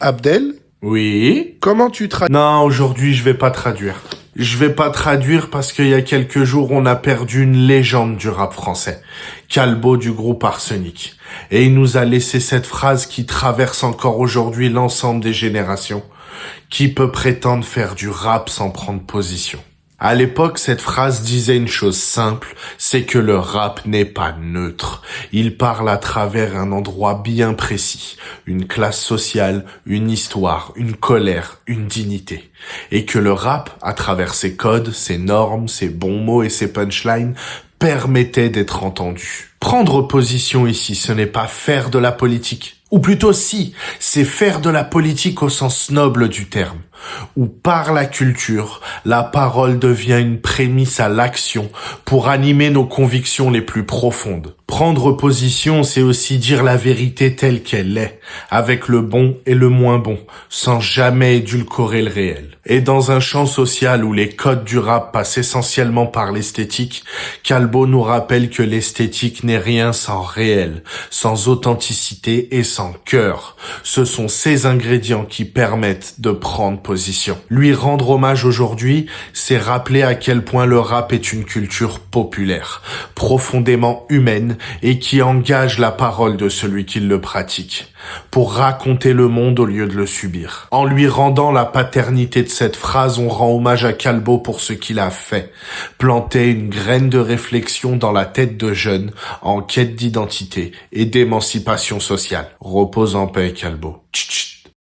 Abdel, Oui. comment tu traduis? Non, aujourd'hui, je vais pas traduire. Je vais pas traduire parce qu'il y a quelques jours, on a perdu une légende du rap français. Calbo du groupe Arsenic. Et il nous a laissé cette phrase qui traverse encore aujourd'hui l'ensemble des générations. Qui peut prétendre faire du rap sans prendre position? À l'époque, cette phrase disait une chose simple, c'est que le rap n'est pas neutre. Il parle à travers un endroit bien précis, une classe sociale, une histoire, une colère, une dignité. Et que le rap, à travers ses codes, ses normes, ses bons mots et ses punchlines, permettait d'être entendu. Prendre position ici, ce n'est pas faire de la politique. Ou plutôt si, c'est faire de la politique au sens noble du terme, où par la culture, la parole devient une prémisse à l'action pour animer nos convictions les plus profondes. Prendre position, c'est aussi dire la vérité telle qu'elle est, avec le bon et le moins bon, sans jamais édulcorer le réel. Et dans un champ social où les codes du rap passent essentiellement par l'esthétique, Calbo nous rappelle que l'esthétique n'est rien sans réel, sans authenticité et sans cœur. Ce sont ces ingrédients qui permettent de prendre position. Lui rendre hommage aujourd'hui, c'est rappeler à quel point le rap est une culture populaire, profondément humaine et qui engage la parole de celui qui le pratique, pour raconter le monde au lieu de le subir. En lui rendant la paternité de cette phrase, on rend hommage à Calbo pour ce qu'il a fait, planter une graine de réflexion dans la tête de jeunes en quête d'identité et d'émancipation sociale. Repose en paix, Calbo. Tch, tch.